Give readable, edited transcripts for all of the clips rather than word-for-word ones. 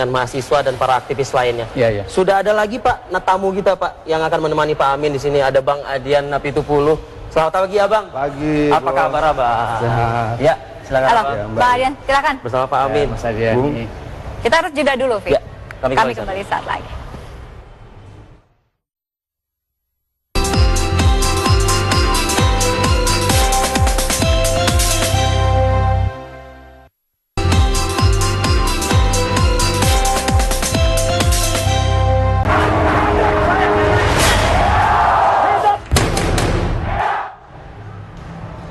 dengan mahasiswa dan para aktivis lainnya. Iya, iya. Sudah ada lagi Pak, tamu kita Pak yang akan menemani Pak Amin di sini. Ada Bang Adian Napitupulu. Selamat pagi Abang. Pagi. Apa kabar Abang? Sehat. Ya, silakan Halo, Abang. Bang Adian, silakan. Bersama Pak Amin. Mas Adian. Bung. Kita harus jeda dulu, Fit. Ya, kami kembali saat lagi.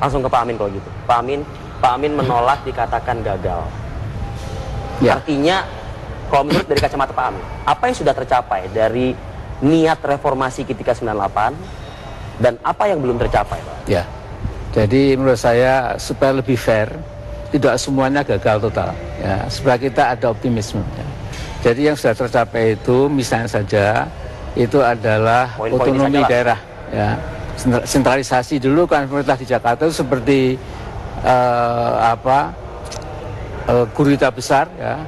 Langsung ke Pak Amin kalau gitu. Pak Amin menolak dikatakan gagal. Ya. Artinya, kalau menurut dari kacamata Pak Amin, apa yang sudah tercapai dari niat reformasi ketika 98 dan apa yang belum tercapai, Pak? Ya. Jadi menurut saya supaya lebih fair, tidak semuanya gagal total. Ya, supaya kita ada optimisme. Ya. Jadi yang sudah tercapai itu, misalnya saja, itu adalah Poin-poin otonomi saja lah. daerah. Ya. Sentralisasi dulu kan pemerintah di Jakarta itu seperti gurita besar ya,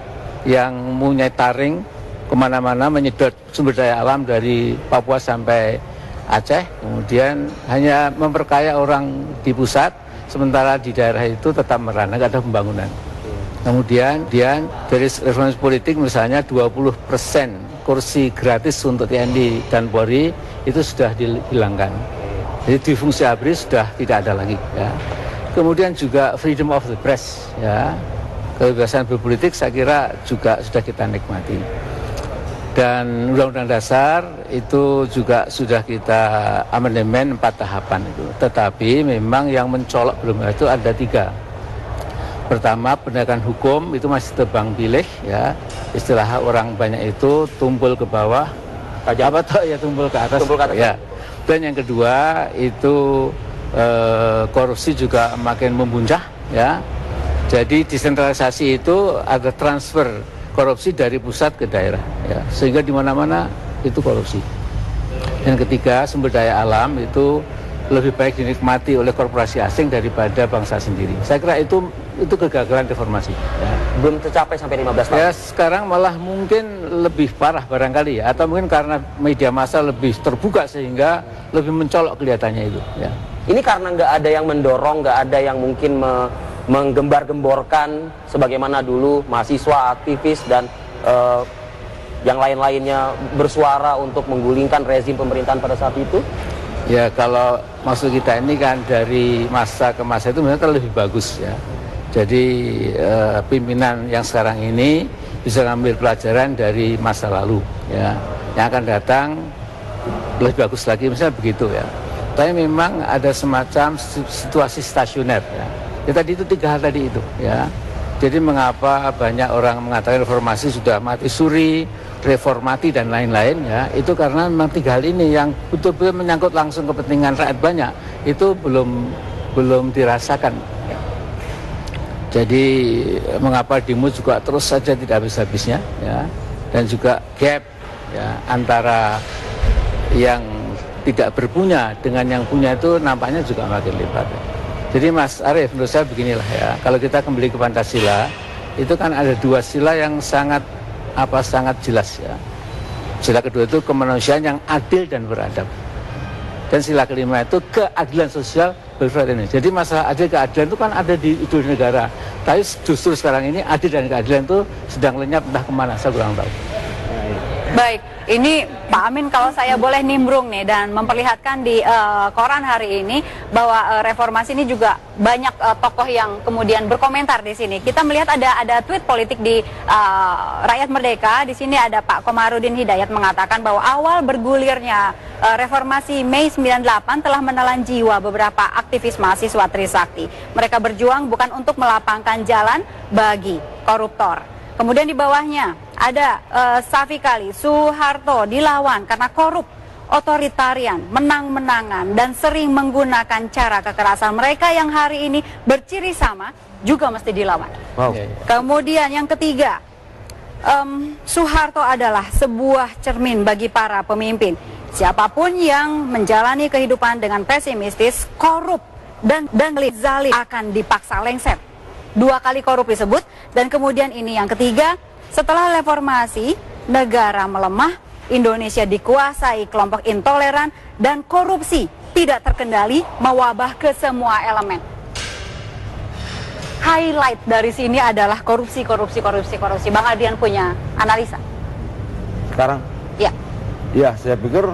yang mempunyai taring kemana-mana menyedot sumber daya alam dari Papua sampai Aceh, kemudian hanya memperkaya orang di pusat, sementara di daerah itu tetap merana, nggak ada pembangunan. Kemudian dari reformasi politik misalnya 20% kursi gratis untuk TNI dan Polri itu sudah dihilangkan. Jadi di fungsi ABRI sudah tidak ada lagi. Ya. Kemudian juga freedom of the press, ya, kebebasan berpolitik saya kira juga sudah kita nikmati. Dan Undang-Undang Dasar itu juga sudah kita amandemen 4 tahapan itu. Tetapi memang yang mencolok belum itu ada 3. Pertama, penegakan hukum itu masih tebang pilih, ya. Istilah orang banyak itu tumpul ke bawah, apa toh ya tumpul ke atas. Tumpul ke atas. Ya. Dan yang kedua itu korupsi juga makin membuncah, ya. Jadi desentralisasi itu ada transfer korupsi dari pusat ke daerah, ya. Sehingga di mana-mana itu korupsi. Dan ketiga, sumber daya alam itu lebih baik dinikmati oleh korporasi asing daripada bangsa sendiri. Saya kira itu kegagalan reformasi. Ya. Belum tercapai sampai 15 tahun. Ya sekarang malah mungkin lebih parah barangkali ya, atau mungkin karena media massa lebih terbuka sehingga lebih mencolok kelihatannya itu. Ya. Ini karena nggak ada yang mendorong, nggak ada yang mungkin menggembar-gemborkan sebagaimana dulu mahasiswa, aktivis dan yang lain-lainnya bersuara untuk menggulingkan rezim pemerintahan pada saat itu. Ya kalau maksud kita ini kan dari masa ke masa itu memang lebih bagus ya. Jadi pimpinan yang sekarang ini bisa ngambil pelajaran dari masa lalu ya. Yang akan datang lebih bagus lagi misalnya begitu ya. Tapi memang ada semacam situasi stasioner ya. Ya tadi itu 3 hal tadi itu ya. Jadi mengapa banyak orang mengatakan reformasi sudah mati suri, reformati dan lain-lain ya, itu karena memang 3 hal ini yang betul-betul menyangkut langsung kepentingan rakyat banyak itu belum dirasakan. Jadi mengapa demo juga terus saja tidak habis-habisnya ya, dan juga gap ya antara yang tidak berpunya dengan yang punya itu nampaknya juga makin lebar. Jadi Mas Arief, menurut saya beginilah ya, kalau kita kembali ke Pancasila itu kan ada 2 sila yang sangat jelas ya. Sila kedua itu kemanusiaan yang adil dan beradab. Dan sila kelima itu keadilan sosial ini. Jadi masalah adil keadilan itu kan ada di negara. Tapi justru sekarang ini adil dan keadilan itu sedang lenyap entah kemana, saya kurang tahu. Baik, ini Pak Amin kalau saya boleh nimbrung nih dan memperlihatkan di koran hari ini bahwa reformasi ini juga banyak tokoh yang kemudian berkomentar di sini. Kita melihat ada tweet politik di Rakyat Merdeka. Di sini ada Pak Komarudin Hidayat mengatakan bahwa awal bergulirnya reformasi Mei 98 telah menelan jiwa beberapa aktivis mahasiswa Trisakti. Mereka berjuang bukan untuk melapangkan jalan bagi koruptor. Kemudian di bawahnya ada Safi Kali, Soeharto dilawan karena korup, otoritarian, menang-menangan, dan sering menggunakan cara kekerasan. Mereka yang hari ini berciri sama juga mesti dilawan. Wow. Kemudian yang ketiga, Soeharto adalah sebuah cermin bagi para pemimpin. Siapapun yang menjalani kehidupan dengan pesimistis, korup, dan zalim akan dipaksa lengser. 2 kali korup disebut, dan kemudian ini yang ketiga, setelah reformasi, negara melemah, Indonesia dikuasai kelompok intoleran, dan korupsi tidak terkendali mewabah ke semua elemen. Highlight dari sini adalah korupsi. Bang Adian punya analisa? Sekarang? Ya. Ya, saya pikir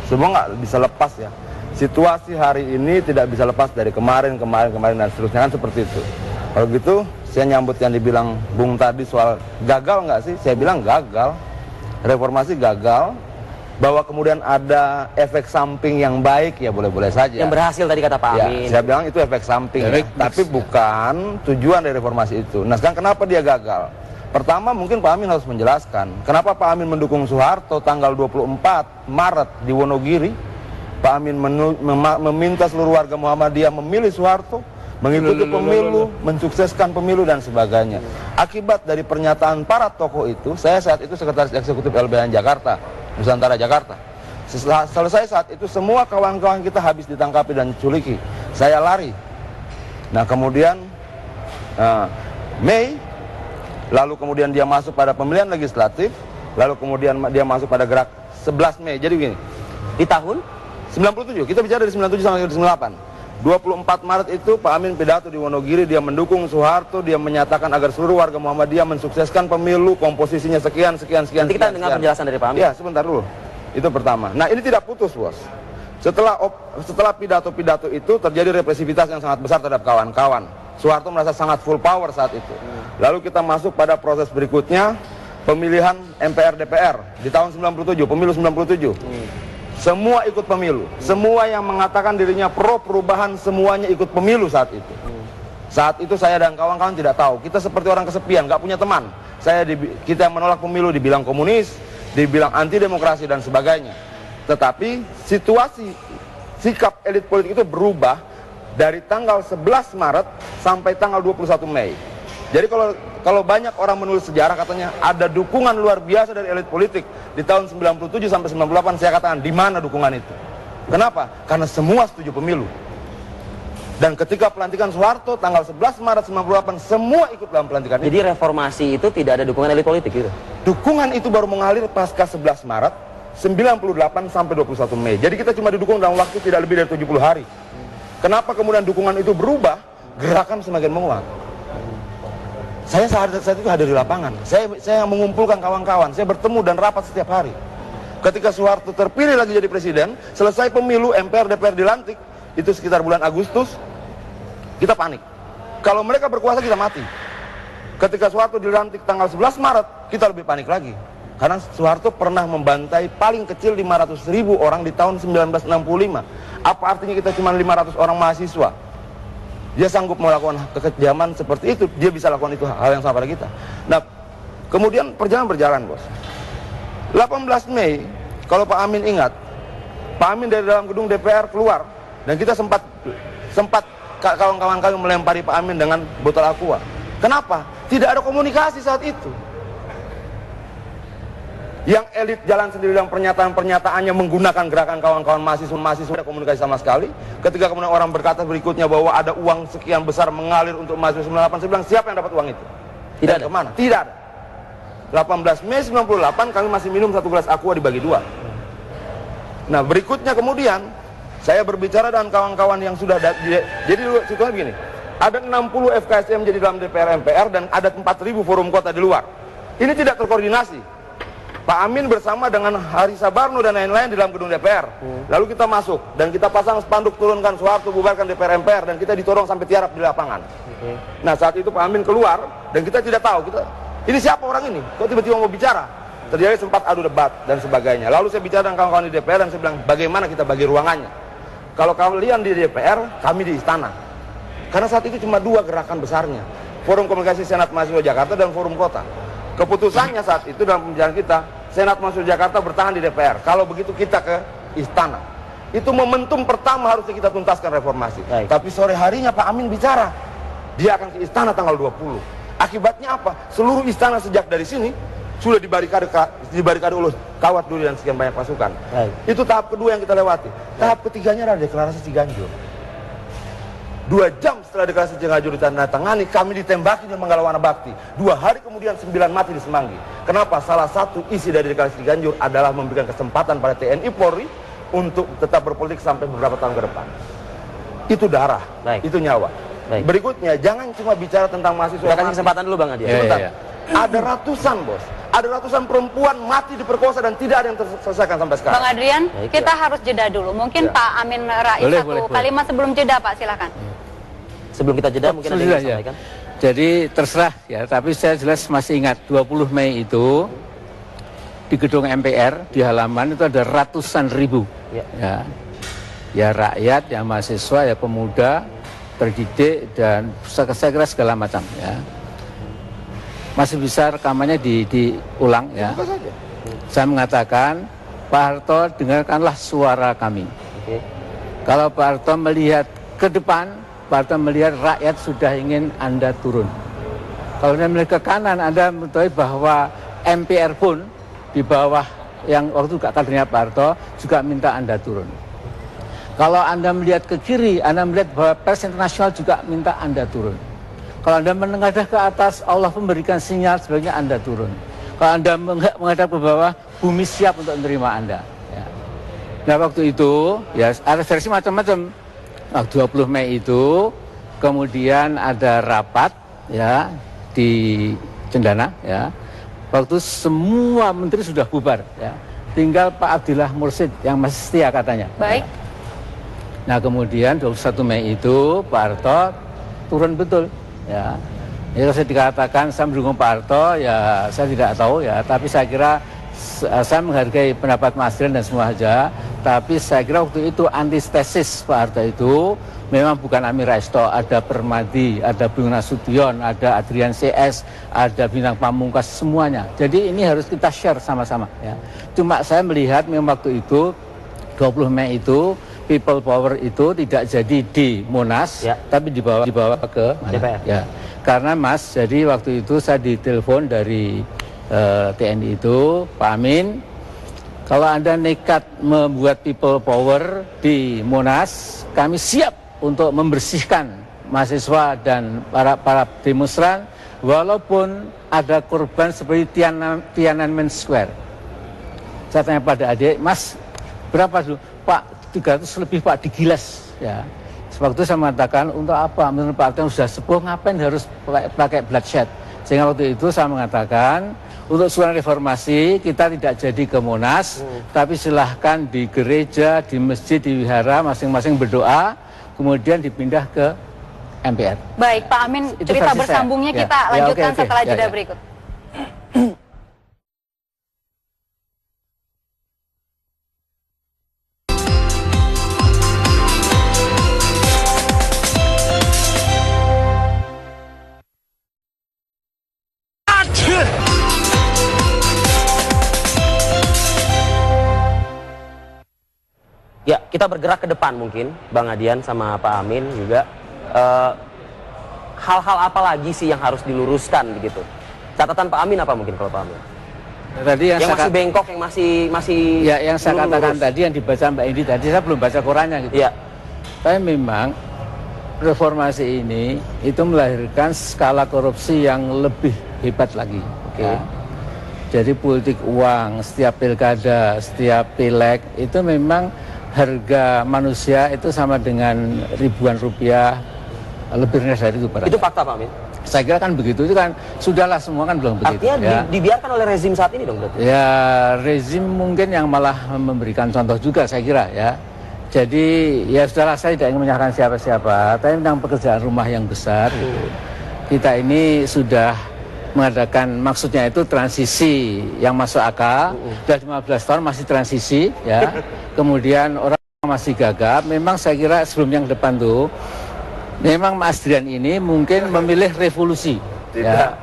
semua nggak bisa lepas ya. Situasi hari ini tidak bisa lepas dari kemarin dan seterusnya kan seperti itu. Kalau gitu, saya nyambut yang dibilang Bung tadi soal gagal nggak sih? Saya bilang gagal. Reformasi gagal. Bahwa kemudian ada efek samping yang baik ya boleh-boleh saja. Yang berhasil tadi kata Pak Amin. Ya, saya bilang itu efek samping ya, tapi bukan tujuan dari reformasi itu. Nah sekarang kenapa dia gagal? Pertama mungkin Pak Amin harus menjelaskan kenapa Pak Amin mendukung Soeharto tanggal 24 Maret di Wonogiri. Pak Amin meminta seluruh warga Muhammadiyah memilih Soeharto, mengikuti pemilu, mensukseskan pemilu dan sebagainya. Akibat dari pernyataan para tokoh itu, saya saat itu sekretaris eksekutif LBH Jakarta, Nusantara Jakarta. Selesai saat itu semua kawan-kawan kita habis ditangkapi dan diculiki. Saya lari. Nah kemudian Mei, lalu kemudian dia masuk pada pemilihan legislatif, lalu kemudian dia masuk pada gerak 11 Mei. Jadi begini, Di tahun 97, kita bicara dari 97 sampai 98. 24 Maret itu Pak Amin pidato di Wonogiri, dia mendukung Soeharto, dia menyatakan agar seluruh warga Muhammadiyah mensukseskan pemilu, komposisinya sekian. Nanti kita dengar penjelasan dari Pak Amin. Ya, sebentar dulu. Itu pertama. Nah, ini tidak putus, Bos. Setelah pidato-pidato itu terjadi represivitas yang sangat besar terhadap kawan-kawan. Soeharto merasa sangat full power saat itu. Lalu kita masuk pada proses berikutnya, pemilihan MPR DPR di tahun 97, pemilu 97. Semua ikut pemilu. Semua yang mengatakan dirinya pro perubahan semuanya ikut pemilu saat itu. Saat itu saya dan kawan-kawan tidak tahu. Kita seperti orang kesepian, nggak punya teman. Kita yang menolak pemilu dibilang komunis, dibilang anti demokrasi dan sebagainya. Tetapi situasi sikap elit politik itu berubah dari tanggal 11 Maret sampai tanggal 21 Mei. Jadi kalau banyak orang menulis sejarah katanya ada dukungan luar biasa dari elit politik di tahun 97 sampai 98, saya katakan di mana dukungan itu? Kenapa? Karena semua setuju pemilu. Dan ketika pelantikan Soeharto tanggal 11 Maret 98 semua ikut dalam pelantikan itu. Jadi reformasi itu tidak ada dukungan elit politik gitu. Dukungan itu baru mengalir pasca 11 Maret 98 sampai 21 Mei. Jadi kita cuma didukung dalam waktu tidak lebih dari 70 hari. Kenapa kemudian dukungan itu berubah? Gerakan semakin menguat. Saya saat itu hadir di lapangan. Saya mengumpulkan kawan-kawan. Saya bertemu dan rapat setiap hari. Ketika Soeharto terpilih lagi jadi presiden, selesai pemilu MPR DPR dilantik, itu sekitar bulan Agustus, kita panik. Kalau mereka berkuasa kita mati. Ketika Soeharto dilantik tanggal 11 Maret, kita lebih panik lagi. Karena Soeharto pernah membantai paling kecil 500.000 orang di tahun 1965. Apa artinya kita cuma 500 orang mahasiswa? Dia sanggup melakukan kekejaman seperti itu, dia bisa lakukan itu hal yang sama pada kita. Nah, kemudian perjalanan berjalan, Bos. 18 Mei, kalau Pak Amin ingat, Pak Amin dari dalam gedung DPR keluar, dan kita sempat kawan-kawan kami melempari Pak Amin dengan botol aqua. Kenapa? Tidak ada komunikasi saat itu. Yang elit jalan sendiri dalam pernyataan-pernyataannya menggunakan gerakan kawan-kawan mahasiswa ada komunikasi sama sekali. Ketika kemudian orang berkata berikutnya bahwa ada uang sekian besar mengalir untuk mahasiswa 98, saya bilang siapa yang dapat uang itu? Tidak ada. Kemana? Tidak ada. 18 Mei 98 kami masih minum 1 gelas aqua dibagi 2. Nah berikutnya kemudian saya berbicara dengan kawan-kawan yang sudah jadi situasinya begini. Ada 60 FKSM jadi dalam DPR MPR dan ada 4.000 forum kota di luar. Ini tidak terkoordinasi. Pak Amin bersama dengan Hari Sabarno dan lain-lain di dalam gedung DPR. Lalu kita masuk dan kita pasang spanduk turunkan Soeharto bubarkan DPR MPR dan kita ditodong sampai tiarap di lapangan. Nah saat itu Pak Amin keluar dan kita tidak tahu ini siapa orang ini? Kok tiba-tiba mau bicara? Terjadi sempat adu debat dan sebagainya. Lalu saya bicara dengan kawan-kawan di DPR dan saya bilang bagaimana kita bagi ruangannya? Kalau kalian di DPR, kami di istana. Karena saat itu cuma 2 gerakan besarnya, Forum Komunikasi Senat Mahasiswa Jakarta dan Forum Kota. Keputusannya saat itu dalam pembicaraan kita, Senat Mahasiswa Jakarta bertahan di DPR. Kalau begitu kita ke istana. Itu momentum pertama harusnya kita tuntaskan reformasi. Baik. Tapi sore harinya Pak Amin bicara, dia akan ke istana tanggal 20. Akibatnya apa? Seluruh istana sejak dari sini sudah dibarikade oleh kawat duri dan sekian banyak pasukan. Baik. Itu tahap kedua yang kita lewati. Tahap ketiganya adalah deklarasi Ciganjur. 2 jam setelah deklarasi Cianjur ditandatangani, kami ditembaki di Manggalawana Bakti. 2 hari kemudian 9 mati di Semanggi. Kenapa? Salah satu isi dari deklarasi Cianjur adalah memberikan kesempatan pada TNI Polri untuk tetap berpolitik sampai beberapa tahun ke depan. Itu darah, itu nyawa. Berikutnya, jangan cuma bicara tentang mahasiswa. Kita kasih kesempatan dulu Bang Adian. Sebentar. Ada ratusan, bos. Ada ratusan perempuan mati diperkosa dan tidak ada yang terselesaikan sampai sekarang. Bang Adrian, kita harus jeda dulu. Mungkin Pak Amin Rais satu kalimat sebelum jeda, Pak, silakan. Sebelum kita jeda, mungkin ada yang sampaikan. Jadi terserah ya, tapi saya jelas masih ingat 20 Mei itu di gedung MPR di halaman itu ada ratusan ribu ya rakyat, ya mahasiswa, ya pemuda, terdidik dan saya kira segala macam ya. Masih bisa rekamannya diulang ya. Saya mengatakan, Pak Harto, dengarkanlah suara kami. Kalau Pak Harto melihat ke depan, Pak Harto melihat rakyat sudah ingin Anda turun. Kalau Anda melihat ke kanan, Anda mengetahui bahwa MPR pun di bawah yang waktu juga kadernya Pak Harto juga minta Anda turun. Kalau Anda melihat ke kiri, Anda melihat bahwa pers internasional juga minta Anda turun. Kalau Anda menengadah ke atas, Allah memberikan sinyal sebaiknya Anda turun. Kalau Anda menghadap ke bawah, bumi siap untuk menerima Anda. Ya. Nah waktu itu, ya ada versi macam-macam. Nah, 20 Mei itu, kemudian ada rapat ya di Cendana. Ya. Waktu semua menteri sudah bubar. Ya. Tinggal Pak Abdillah Mursid yang masih setia katanya. Baik. Nah kemudian 21 Mei itu Pak Harto turun betul. Ya, kalau saya dikatakan saya mendukung Pak Harto, ya saya tidak tahu ya. Tapi saya kira saya menghargai pendapat Mas Adrian dan semua saja. Tapi saya kira waktu itu antitesis Pak Harto itu memang bukan Amir Raisto, ada Permadi, ada Bung Nasution, ada Adrian CS, ada Bintang Pamungkas, semuanya. Jadi ini harus kita share sama-sama. Ya. Cuma saya melihat memang waktu itu 20 Mei itu people power itu tidak jadi di Monas, tapi dibawa ke DPR. Ya, karena Mas, jadi waktu itu saya ditelepon dari TNI itu, Pak Amin, kalau Anda nekat membuat people power di Monas, kami siap untuk membersihkan mahasiswa dan para demonstran, walaupun ada korban seperti Tiananmen Square. Saya tanya pada adik, Mas, berapa dulu? Pak, 300 lebih Pak, digilas ya. Waktu saya mengatakan untuk apa, menurut Pak Arto sudah sepuh, ngapain harus pakai bloodshed. Sehingga waktu itu saya mengatakan untuk suara reformasi kita tidak jadi ke Monas, tapi silahkan di gereja, di masjid, di wihara masing-masing berdoa, kemudian dipindah ke MPR. Baik Pak Amin, itu cerita bersambungnya saya. Kita lanjutkan setelah jeda berikut. Ya, kita bergerak ke depan mungkin, Bang Adian sama Pak Amin juga. Hal-hal apa lagi sih yang harus diluruskan begitu? Catatan Pak Amin apa mungkin kalau Pak Amin? Tadi yang masih bengkok, yang masih ya, yang saya katakan tadi yang dibaca Mbak Indi tadi, saya belum baca korannya gitu. Ya. Tapi memang reformasi ini itu melahirkan skala korupsi yang lebih hebat lagi. Oke. Ya. Jadi politik uang, setiap pilkada, setiap pileg itu memang harga manusia itu sama dengan ribuan rupiah, lebih rendah dari itu. Itu fakta Pak Amin? Saya kira kan begitu, itu kan sudahlah semua kan belum begitu. Artinya dibiarkan oleh rezim saat ini dong berarti? Ya rezim mungkin yang malah memberikan contoh juga saya kira ya. Jadi ya sudahlah, saya tidak ingin menyalahkan siapa-siapa, tapi tentang pekerjaan rumah yang besar kita ini sudah mengadakan, maksudnya itu transisi yang masuk akal. Sudah 15 tahun masih transisi ya. Kemudian orang masih gagap. Memang saya kira sebelum yang depan tuh memang Mas Adrian ini mungkin memilih revolusi. Tidak. Ya.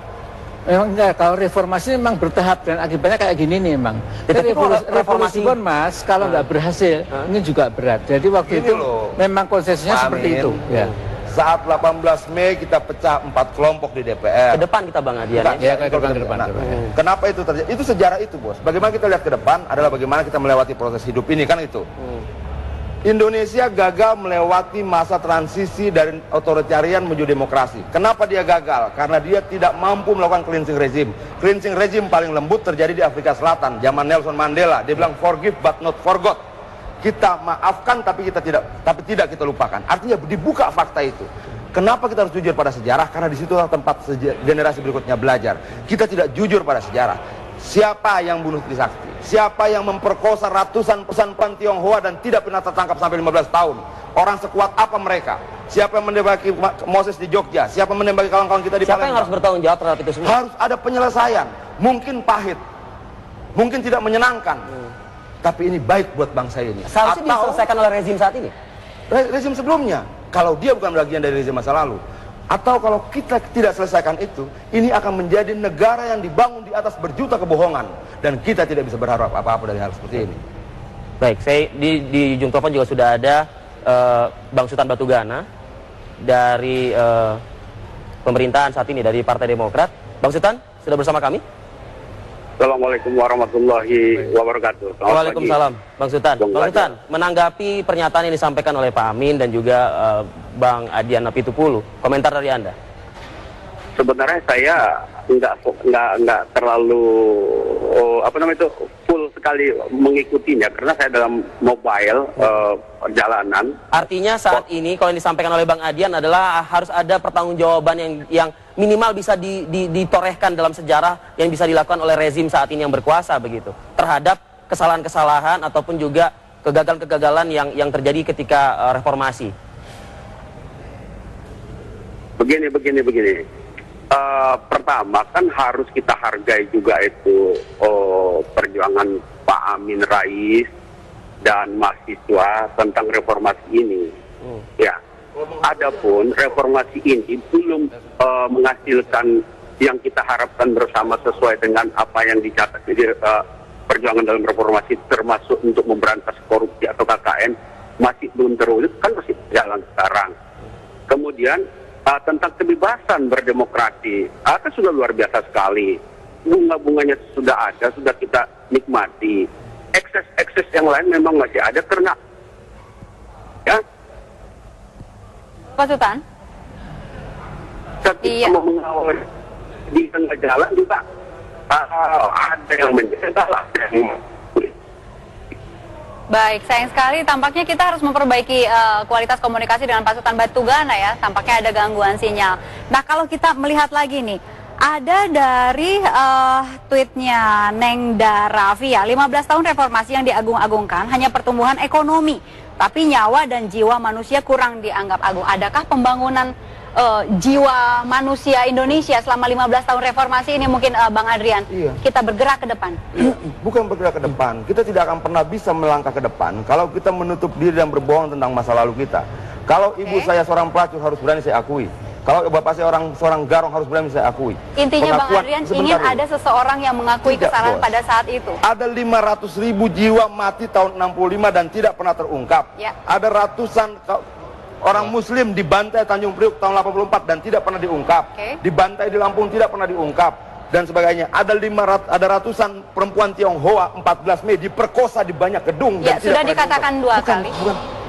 Memang enggak, kalau reformasi memang bertahap dan akibatnya kayak gini nih memang. Jadi reformasi pun Mas kalau nggak berhasil ini juga berat. Jadi waktu Gini itu loh, memang konsesinya seperti itu. Ya. Saat 18 Mei kita pecah 4 kelompok di DPR. Ke depan kita Bang Adian ya, ke depan. Kenapa itu terjadi? Itu sejarah itu, Bos. Bagaimana kita lihat ke depan adalah bagaimana kita melewati proses hidup ini kan itu. Indonesia gagal melewati masa transisi dari otoritarian menuju demokrasi. Kenapa dia gagal? Karena dia tidak mampu melakukan cleansing regime. Cleansing regime paling lembut terjadi di Afrika Selatan, zaman Nelson Mandela. Dia bilang forgive but not forgot. Kita maafkan tapi tidak kita lupakan. Artinya dibuka fakta itu. Kenapa kita harus jujur pada sejarah? Karena disitulah tempat generasi berikutnya belajar. Kita tidak jujur pada sejarah. Siapa yang bunuh Trisakti? Siapa yang memperkosa ratusan perempuan Tionghoa dan tidak pernah tertangkap sampai 15 tahun? Orang sekuat apa mereka? Siapa yang menembaki Moses di Jogja? Siapa yang menembaki kawan-kawan kita di Palembang? Siapa yang harus bertanggung jawab terhadap itu semua? Harus ada penyelesaian. Mungkin pahit, mungkin tidak menyenangkan, tapi ini baik buat bangsa ini. Seharusnya diselesaikan oleh rezim saat ini? Rezim sebelumnya, kalau dia bukan bagian dari rezim masa lalu. Atau kalau kita tidak selesaikan itu, ini akan menjadi negara yang dibangun di atas berjuta kebohongan. Dan kita tidak bisa berharap apa-apa dari hal seperti ini. Baik, saya di ujung telepon juga sudah ada Bang Sultan Batugana dari pemerintahan saat ini, dari Partai Demokrat. Bang Sultan, sudah bersama kami? Assalamualaikum warahmatullahi wabarakatuh. Waalaikumsalam, Bang Sultan. Bang Sultan, menanggapi pernyataan yang disampaikan oleh Pak Amin dan juga Bang Adian Apitupulu, komentar dari Anda? Sebenarnya saya nggak terlalu full sekali mengikutinya karena saya dalam mobile perjalanan. Artinya saat ini kalau yang disampaikan oleh Bang Adian adalah harus ada pertanggungjawaban yang minimal bisa ditorehkan dalam sejarah yang bisa dilakukan oleh rezim saat ini yang berkuasa begitu terhadap kesalahan-kesalahan ataupun juga kegagalan-kegagalan yang terjadi ketika reformasi. Begini. Pertama kan harus kita hargai juga itu perjuangan Pak Amin Rais dan mahasiswa tentang reformasi ini. Ya, adapun reformasi ini belum menghasilkan yang kita harapkan bersama sesuai dengan apa yang dicatat di perjuangan dalam reformasi, termasuk untuk memberantas korupsi atau KKN, masih belum terwujud, kan masih jalan sekarang. Kemudian tentang kebebasan berdemokrasi, kan sudah luar biasa sekali. Bunga-bunganya sudah ada, sudah kita nikmati. Ekses yang lain memang masih ada karena ya. Pak Sultan? Ketika mau mengawal di tengah jalan juga ada yang menjelaskan. Baik, sayang sekali tampaknya kita harus memperbaiki kualitas komunikasi dengan Pak Sultan Batugana ya, tampaknya ada gangguan sinyal. Nah kalau kita melihat lagi nih, ada dari tweetnya Neng Daravia, 15 tahun reformasi yang diagung-agungkan hanya pertumbuhan ekonomi, tapi nyawa dan jiwa manusia kurang dianggap agung. Adakah pembangunan jiwa manusia Indonesia selama 15 tahun reformasi ini mungkin Bang Adrian, kita bergerak ke depan? Bukan bergerak ke depan, kita tidak akan pernah bisa melangkah ke depan kalau kita menutup diri dan berbohong tentang masa lalu kita. Kalau ibu saya seorang pelacur harus berani saya akui. Kalau bapak saya seorang garong harus berani saya akui. Intinya Bang Adrian ingin ada seseorang yang mengakui kesalahan pada saat itu. Ada 500.000 jiwa mati tahun 65 dan tidak pernah terungkap. Ya. Ada ratusan orang Muslim dibantai Tanjung Priuk tahun 84 dan tidak pernah diungkap. Dibantai di Lampung tidak pernah diungkap dan sebagainya. Ada ratusan perempuan Tionghoa 14 Mei diperkosa di banyak gedung. Ya, dan sudah dikatakan dua kali.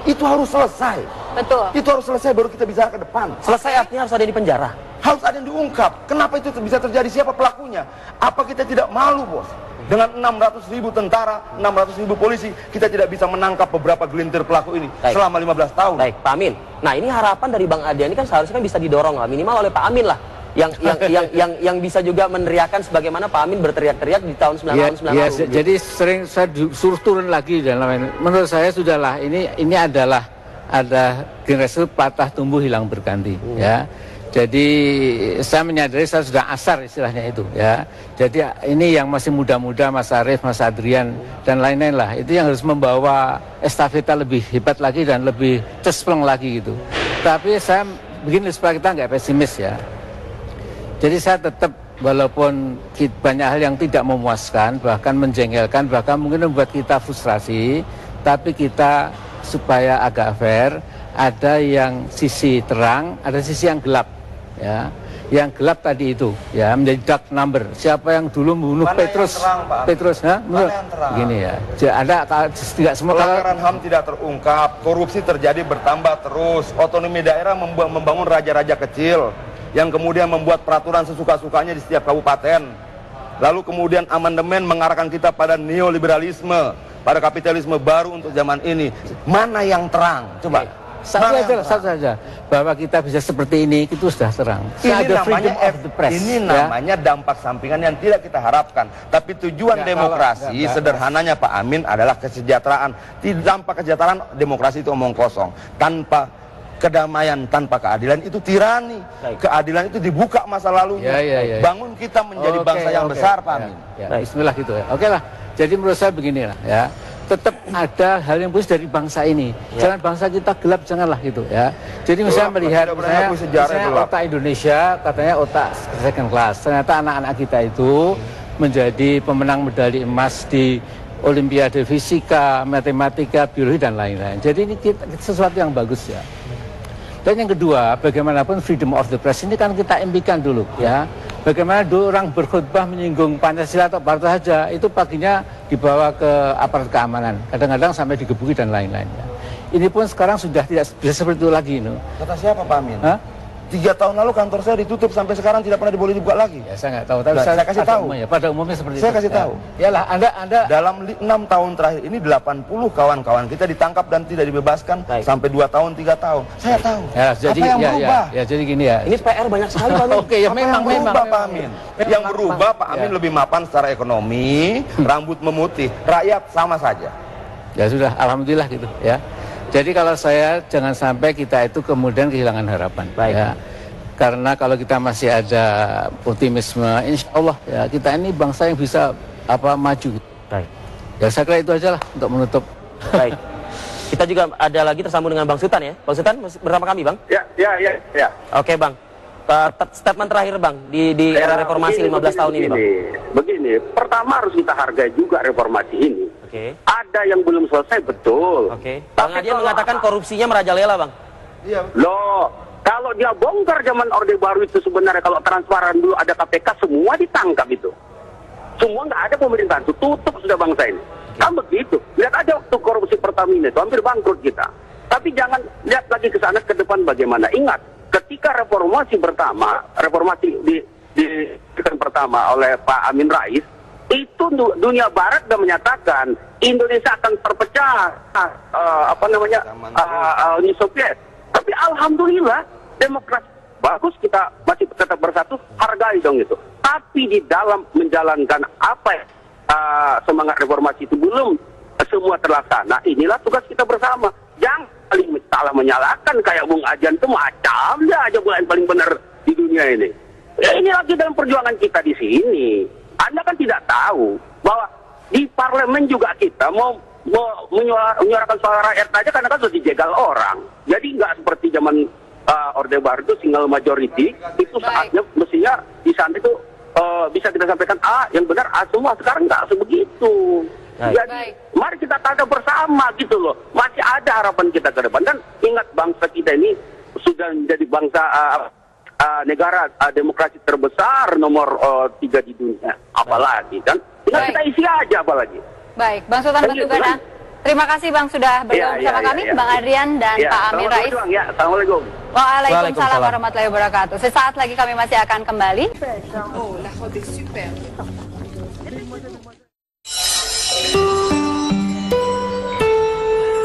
Itu harus selesai. Betul. Itu harus selesai baru kita bisa ke depan. Selesai artinya harus ada di penjara. Harus ada yang diungkap. Kenapa itu bisa terjadi? Siapa pelakunya? Apa kita tidak malu, bos? Dengan 600.000 tentara, 600.000 polisi, kita tidak bisa menangkap beberapa gelintir pelaku ini selama 15 tahun. Baik, Pak Amin. Nah, ini harapan dari Bang Adian ini kan seharusnya kan bisa didorong lah, minimal oleh Pak Amin lah. Yang bisa juga meneriakan sebagaimana Pak Amin berteriak-teriak di tahun 98 ya, jadi sering saya suruh turun lagi dan lain-lain. Menurut saya sudahlah, ini adalah ada generasi patah tumbuh hilang berganti, ya. Jadi saya menyadari saya sudah asar istilahnya itu, ya. Jadi ini yang masih muda-muda, Mas Arief, Mas Adrian dan lain-lain lah, itu yang harus membawa estafeta lebih hebat lagi dan lebih cespleng lagi gitu. Tapi saya begini supaya kita nggak pesimis ya. Jadi saya tetap walaupun banyak hal yang tidak memuaskan, bahkan menjengkelkan, bahkan mungkin membuat kita frustrasi, tapi kita supaya agak fair, ada yang sisi terang, ada sisi yang gelap. Ya, yang gelap tadi itu, ya menjadi dark number. Siapa yang dulu membunuh Mana yang Petrus? terang, Pak? Petrus, ha? Mana yang terang? Begini ya. Ada tidak semua Pelanggaran HAM tidak terungkap, korupsi terjadi bertambah terus, otonomi daerah membangun raja-raja kecil yang kemudian membuat peraturan sesuka-sukanya di setiap kabupaten. Lalu kemudian amandemen mengarahkan kita pada neoliberalisme, pada kapitalisme baru untuk zaman ini. Mana yang terang? Coba. Satu saja bahwa kita bisa seperti ini itu sudah terang. Ini Ada namanya freedom of the press, ini ya. namanya dampak sampingan yang tidak kita harapkan. Tapi tujuan demokrasi sederhananya Pak Amin adalah kesejahteraan. Dampak kesejahteraan demokrasi itu omong kosong. Tanpa kedamaian, tanpa keadilan itu tirani. Keadilan itu dibuka masa lalunya. Bangun kita menjadi bangsa yang besar, Pak Amin. Bismillah gitu ya. Oke lah. Jadi menurut saya beginilah ya. Tetap ada hal yang bagus dari bangsa ini. Jangan bangsa kita gelap, janganlah gitu ya. Jadi misalnya melihat misalnya otak Indonesia katanya otak second class. Ternyata anak-anak kita itu menjadi pemenang medali emas di Olimpiade Fisika, Matematika, Biologi dan lain-lain. Jadi ini sesuatu yang bagus ya. Dan yang kedua, bagaimanapun freedom of the press ini kan kita impikan dulu ya. Bagaimana dulu orang berkhutbah menyinggung Pancasila atau Partai saja, itu paginya dibawa ke aparat keamanan, kadang-kadang sampai digebuki dan lain-lain. Ya. Ini pun sekarang sudah tidak bisa seperti itu lagi. Kata siapa Pak Amin? 3 tahun lalu kantor saya ditutup sampai sekarang tidak pernah boleh dibuka lagi. Ya saya nggak tahu, tapi saya kasih tahu. Pada umumnya seperti saya itu. Kasih tahu. Yalah, Anda dalam 6 tahun terakhir ini 80 kawan-kawan kita ditangkap dan tidak dibebaskan sampai 2 tahun 3 tahun. Saya tahu. Ya, jadi, apa yang berubah? Ya, jadi gini ya. Ini PR banyak sekali Pak Amin. Oke, ya memang Pak Amin. Yang berubah Pak Amin lebih mapan secara ekonomi, rambut memutih, rakyat sama saja. Ya sudah, alhamdulillah gitu ya. Jadi kalau saya jangan sampai kita itu kemudian kehilangan harapan. Ya. Karena kalau kita masih ada optimisme, insya Allah ya kita ini bangsa yang bisa maju. Baik. Ya saya kira itu aja lah untuk menutup. Baik. Kita juga ada lagi tersambung dengan Bang Sultan ya. Bang Sultan bersama kami Bang. Ya. Oke Bang. Statement terakhir Bang di era reformasi 15 tahun ini Bang. Begini, pertama harus kita hargai juga reformasi ini. Oke. Ada yang belum selesai, betul. Oke. Bang Adian mengatakan korupsinya merajalela Bang. Iya. Loh, kalau dia bongkar zaman Orde Baru itu sebenarnya kalau transparan dulu ada KPK semua ditangkap itu. Semua nggak ada pemerintahan itu, tutup sudah bangsa ini. Kan begitu. Lihat aja waktu korupsi Pertamina itu hampir bangkrut kita. Tapi jangan lihat lagi ke sana ke depan bagaimana. Ingat, ketika reformasi pertama, pertama oleh Pak Amin Rais, itu dunia Barat sudah menyatakan Indonesia akan terpecah, Uni Soviet. Tapi alhamdulillah demokrasi bagus, kita masih tetap bersatu, hargai dong itu. Tapi di dalam menjalankan semangat reformasi itu belum semua terlaksana. Inilah tugas kita bersama. Jangan paling salah menyalahkan kayak Bung Adian itu macam aja paling benar di dunia ini. Ya, ini lagi dalam perjuangan kita di sini. Anda kan tidak tahu bahwa di parlemen juga kita mau menyuarakan suara rakyat aja karena kan sudah dijegal orang. Jadi nggak seperti zaman Orde Baru itu single majority, itu saatnya mestinya di sana itu bisa kita sampaikan yang benar semua. Sekarang nggak sebegitu. Jadi mari kita tanda bersama gitu loh. Masih ada harapan kita ke depan. Dan ingat bangsa kita ini sudah menjadi bangsa negara demokrasi terbesar nomor 3 di dunia. Apalagi kan tinggal kita isi aja apalagi. Baik, Bang Sultan Batugana. Terima kasih Bang sudah bergabung bersama kami, Bang Adrian dan Pak Amin Rais. Assalamualkum. Waalaikumsalam warahmatullahi wabarakatuh. Sesaat lagi kami masih akan kembali. Oh, la robe est super.